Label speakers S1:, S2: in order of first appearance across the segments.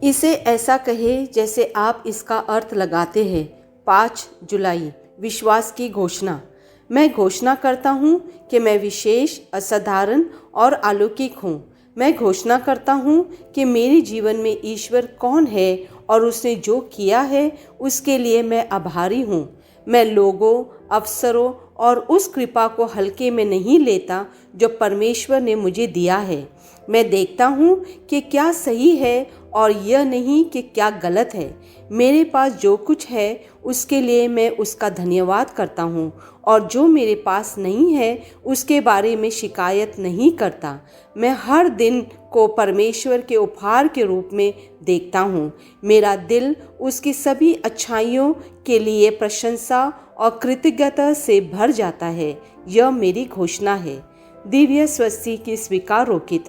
S1: इसे ऐसा कहे जैसे आप इसका अर्थ लगाते हैं। 5 जुलाई, विश्वास की घोषणा। मैं घोषणा करता हूँ कि मैं विशेष, असाधारण और अलौकिक हूँ। मैं घोषणा करता हूँ कि मेरे जीवन में ईश्वर कौन है और उसने जो किया है उसके लिए मैं आभारी हूँ। मैं लोगों, अवसरों और उस कृपा को हल्के में नहीं लेता जो परमेश्वर ने मुझे दिया है। मैं देखता हूँ कि क्या सही है और यह नहीं कि क्या गलत है। मेरे पास जो कुछ है उसके लिए मैं उसका धन्यवाद करता हूँ और जो मेरे पास नहीं है उसके बारे में शिकायत नहीं करता। मैं हर दिन को परमेश्वर के उपहार के रूप में देखता हूँ। मेरा दिल उसकी सभी अच्छाइयों के लिए प्रशंसा और कृतज्ञता से भर जाता है। यह मेरी घोषणा है। दिव्य स्वस्ति की स्वीकार रोकित।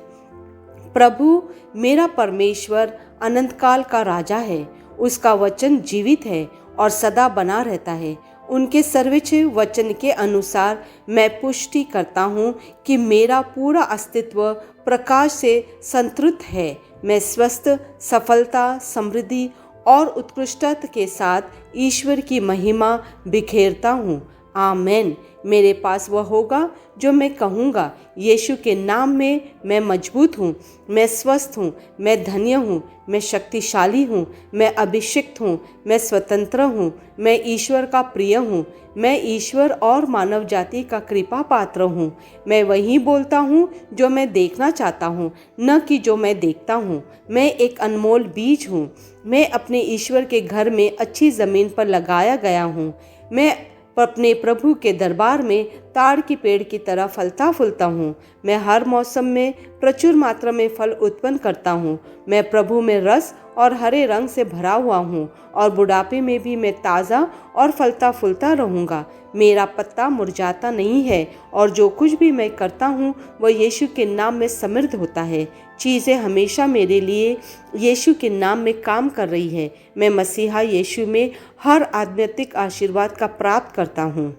S1: प्रभु मेरा परमेश्वर अनंतकाल का राजा है। उसका वचन जीवित है और सदा बना रहता है। उनके सर्वोच्च वचन के अनुसार मैं पुष्टि करता हूँ कि मेरा पूरा अस्तित्व प्रकाश से संतृप्त है। मैं स्वस्थ, सफलता, समृद्धि और उत्कृष्टता के साथ ईश्वर की महिमा बिखेरता हूँ। आमेन। मेरे पास वह होगा जो मैं कहूँगा। यीशु के नाम में मैं मजबूत हूँ, मैं स्वस्थ हूँ, मैं धन्य हूँ, मैं शक्तिशाली हूँ, मैं अभिषिक्त हूँ, मैं स्वतंत्र हूँ, मैं ईश्वर का प्रिय हूँ, मैं ईश्वर और मानव जाति का कृपा पात्र हूँ। मैं वही बोलता हूँ जो मैं देखना चाहता हूँ, न कि जो मैं देखता हूँ। मैं एक अनमोल बीज हूँ। मैं अपने ईश्वर के घर में अच्छी ज़मीन पर लगाया गया हूँ। मैं अपने प्रभु के दरबार में ताड़ की पेड़ की तरह फलता फूलता हूँ। मैं हर मौसम में प्रचुर मात्रा में फल उत्पन्न करता हूँ। मैं प्रभु में रस और हरे रंग से भरा हुआ हूँ और बुढ़ापे में भी मैं ताज़ा और फलता फूलता रहूँगा। मेरा पत्ता मुरझाता नहीं है और जो कुछ भी मैं करता हूँ वह यीशु के नाम में समृद्ध होता है। चीज़ें हमेशा मेरे लिए यीशु के नाम में काम कर रही है। मैं मसीहा यीशु में हर आध्यात्मिक आशीर्वाद का प्राप्त करता हूँ।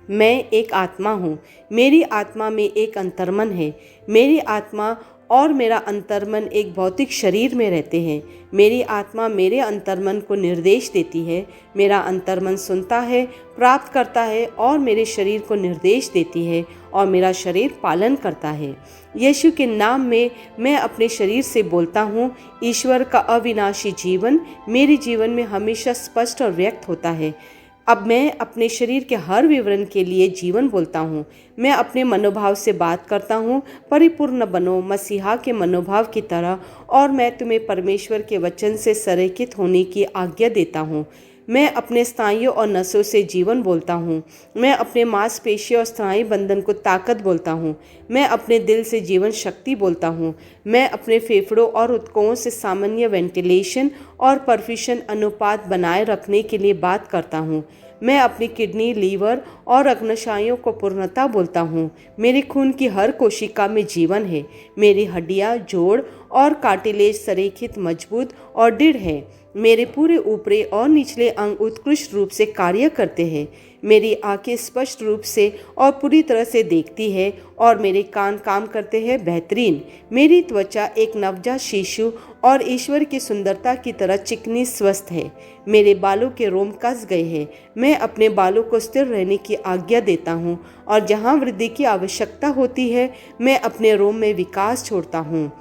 S1: मैं एक आत्मा हूँ। मेरी आत्मा में एक अंतर्मन है। मेरी आत्मा और मेरा अंतर्मन एक भौतिक शरीर में रहते हैं। मेरी आत्मा मेरे अंतर्मन को निर्देश देती है। मेरा अंतर्मन सुनता है, प्राप्त करता है और मेरे शरीर को निर्देश देती है और मेरा शरीर पालन करता है। यीशु के नाम में मैं अपने शरीर से बोलता हूँ। ईश्वर का अविनाशी जीवन मेरे जीवन में हमेशा स्पष्ट और व्यक्त होता है। अब मैं अपने शरीर के हर विवरण के लिए जीवन बोलता हूँ। मैं अपने मनोभाव से बात करता हूँ। परिपूर्ण बनो मसीहा के मनोभाव की तरह और मैं तुम्हें परमेश्वर के वचन से संरेखित होने की आज्ञा देता हूँ। मैं अपने स्नायुओं और नसों से जीवन बोलता हूँ। मैं अपने मांसपेशियों और स्नायु बंधन को ताकत बोलता हूँ। मैं अपने दिल से जीवन शक्ति बोलता हूँ। मैं अपने फेफड़ों और ऊतकों से सामान्य वेंटिलेशन और परफ्यूशन अनुपात बनाए रखने के लिए बात करता हूँ। मैं अपनी किडनी, लीवर और अग्नाशयों को पूर्णता बोलता हूँ। मेरे खून की हर कोशिका में जीवन है। मेरी हड्डियाँ, जोड़ और कार्टिलेज संरेखित, मजबूत और दृढ़ हैं। मेरे पूरे ऊपरी और निचले अंग उत्कृष्ट रूप से कार्य करते हैं। मेरी आंखें स्पष्ट रूप से और पूरी तरह से देखती है और मेरे कान काम करते हैं बेहतरीन। मेरी त्वचा एक नवजात शिशु और ईश्वर की सुंदरता की तरह चिकनी स्वस्थ है। मेरे बालों के रोम कस गए हैं। मैं अपने बालों को स्थिर रहने की आज्ञा देता हूँ और जहाँ वृद्धि की आवश्यकता होती है मैं अपने रोम में विकास छोड़ता हूँ।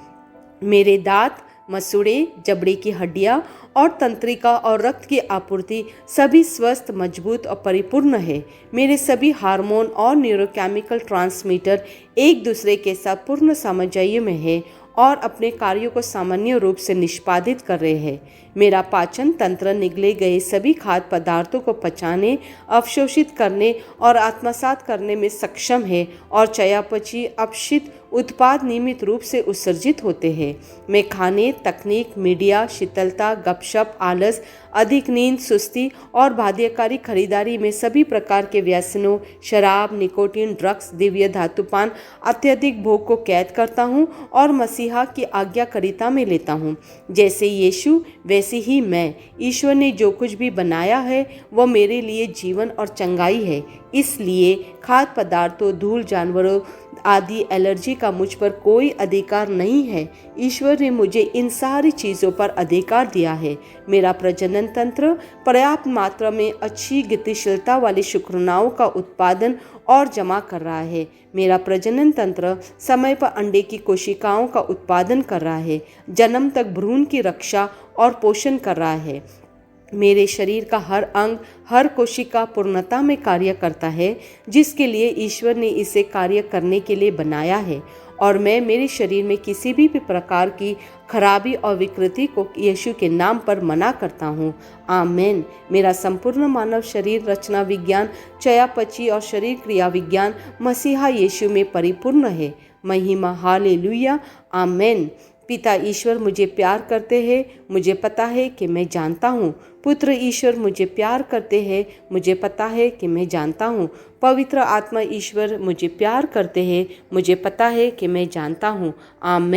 S1: मेरे दांत, मसूड़े, जबड़े की हड्डियाँ और तंत्रिका और रक्त की आपूर्ति सभी स्वस्थ, मजबूत और परिपूर्ण है। मेरे सभी हार्मोन और न्यूरोकेमिकल ट्रांसमीटर एक दूसरे के साथ पूर्ण सामंजस्य में है और अपने कार्यों को सामान्य रूप से निष्पादित कर रहे हैं। मेरा पाचन तंत्र निगले गए सभी खाद्य पदार्थों को पचाने, अवशोषित करने और आत्मसात करने में सक्षम है और चयापचय अपशिष्ट उत्पाद नियमित रूप से उत्सर्जित होते हैं। मैं खाने, तकनीक, मीडिया, शीतलता, गपशप, आलस, अधिक नींद, सुस्ती और बाध्यकारी खरीदारी में सभी प्रकार के व्यसनों, शराब, निकोटीन, ड्रग्स, दिव्य धातुपान, अत्यधिक भोग को कैद करता हूँ और मसीहा की आज्ञाकारिता में लेता हूँ। जैसे यीशु वैसे ही मैं। ईश्वर ने जो कुछ भी बनाया है वह मेरे लिए जीवन और चंगाई है। इसलिए खाद्य पदार्थों, धूल, जानवरों, आदि एलर्जी का मुझ पर कोई अधिकार नहीं है। ईश्वर ने मुझे इन सारी चीज़ों पर अधिकार दिया है। मेरा प्रजनन तंत्र पर्याप्त मात्रा में अच्छी गतिशीलता वाली शुक्राणुओं का उत्पादन और जमा कर रहा है। मेरा प्रजनन तंत्र समय पर अंडे की कोशिकाओं का उत्पादन कर रहा है, जन्म तक भ्रूण की रक्षा और पोषण कर रहा है। मेरे शरीर का हर अंग, हर कोशिका पूर्णता में कार्य करता है, जिसके लिए ईश्वर ने इसे कार्य करने के लिए बनाया है। और मैं मेरे शरीर में किसी भी प्रकार की खराबी और विकृति को यीशु के नाम पर मना करता हूँ। आमीन। मेरा संपूर्ण मानव शरीर रचना विज्ञान, चयापचय और शरीर क्रिया विज्ञान मसीहा यीशु में परिपूर्ण है। महिमा हालेलुया। आमीन। पिता ईश्वर मुझे प्यार करते हैं, मुझे पता है कि मैं जानता हूँ। पुत्र ईश्वर मुझे प्यार करते हैं, मुझे पता है कि मैं जानता हूँ। पवित्र आत्मा ईश्वर मुझे प्यार करते हैं, मुझे पता है कि मैं जानता हूँ। आमीन।